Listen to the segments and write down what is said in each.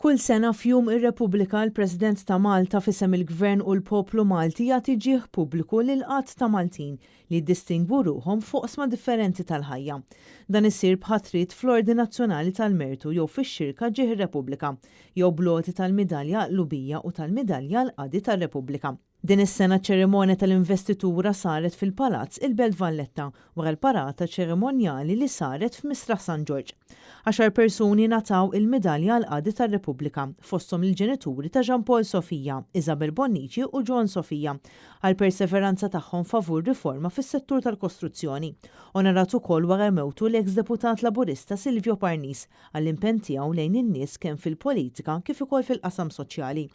Kull sena f'jum ir-Repubblika l-President ta' Malta fisem il-Gvern u l-Poplu Malti jagħti ġieħ pubbliku lil qatt ta' Maltin li ddistingwu ruhom f'oqsma differenti tal-ħajja. Dan isir b'ħatrit fl-Ordni Nazzjonali tal-Mertu jew fix-xirka ġieħ ir-Repubblika jew bloti tal-Midalja Qlubija u tal-Midalja l-Qadi tar-Repubblika. Din is-sena ċerimonja tal-investitura saret fil-Palazz il-Belt Valletta wara l-parata ċerimonjali li saret f'Misraħ San Ġorġ. 10 persuni nataw il-Midalja l-Qadi tar-Repubblika fosthom il-ġenituri ta' Jean Paul Sofija, Isabel Bonnici u John Sofija għal perseveranza tagħhom favur riforma fis-settur tal-kostruzzjoni. Onorat ukoll wara mewtu l-eks deputat Laburista Silvio Parnis għall-impenn tiegħu lejn in-nies kemm fil-politika kif ukoll fil-qasam soċjali.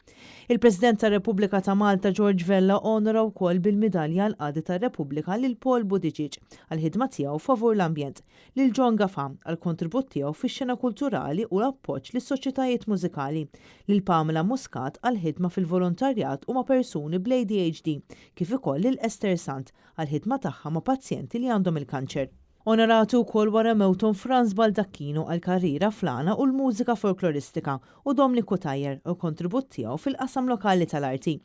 Il-President tar-Repubblika ta' Malta George Vella onora wkoll bil-Midalja l-Qadi tar-Repubblika lil Paul Buttigieg għall-ħidma tiegħu favur l-ambjent, lil John Gaffa għall-kontribut tiegħu fix-xena kulturali u l-appoġġ lis-soċjetajiet mużikali, lil Pamela Muscat għall-ħidma fil-volontarjat u ma' persuni bl-ADHD, kif ukoll lil Esther Sant għall-ħidma tagħha ma' pazjenti li għandhom il-kanċer. Onoratu wkoll wara mewthom Franz Baldacchino għall-karriera flana u l-mużika folkloristika u Dominiku Tajjer u kontribut tiegħu fil-qasam lokali tal-arti.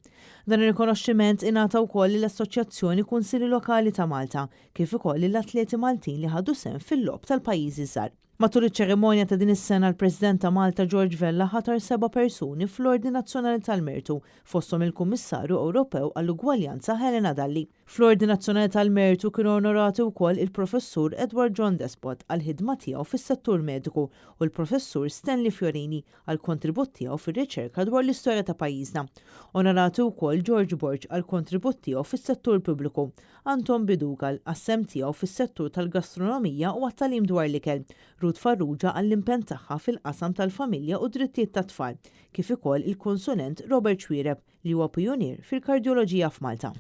Dan ir-rikonoxximent ingħata wkoll lill-Assoċjazzjoni Kunsili Lokali ta' Malta kif ukoll lill-atleti Maltin li ħadu sehem fil-logħob tal-pajjiżi żgħar. Matul iċ-ċerimonja ta' din is-sena l-President ta' Malta George Vella ħatar 7 persuni fl-Ordni Nazzjonali tal-Mertu fosthom il-Kummissarju Ewropew għall-Ugwaljanza Helena Dalli. Fl-Ordni Nazzjonali tal-Mertu kienu onorati wkoll il-Professur Edward John Despot għall-ħidma tiegħu fis-settur mediku u l-Professur Stanley Fiorini għall-kontribut tiegħu fir-riċerka dwar l-istorja ta' pajjiżna. Onorati wkoll George Borg għall-kontribut tiegħu fis-settur pubbliku, Anton Bidugal għas-sem tiegħu fis-settur tal-gastronomija u għat-tagħlim dwar l-ikel, Ruth Farrugia għall-impenn tagħha fil-qasam tal-familja u drittijiet tat-tfal, kif ukoll il-konsulent Robert Xwiereb li huwa pionier fil-kardjoloġija f'Malta.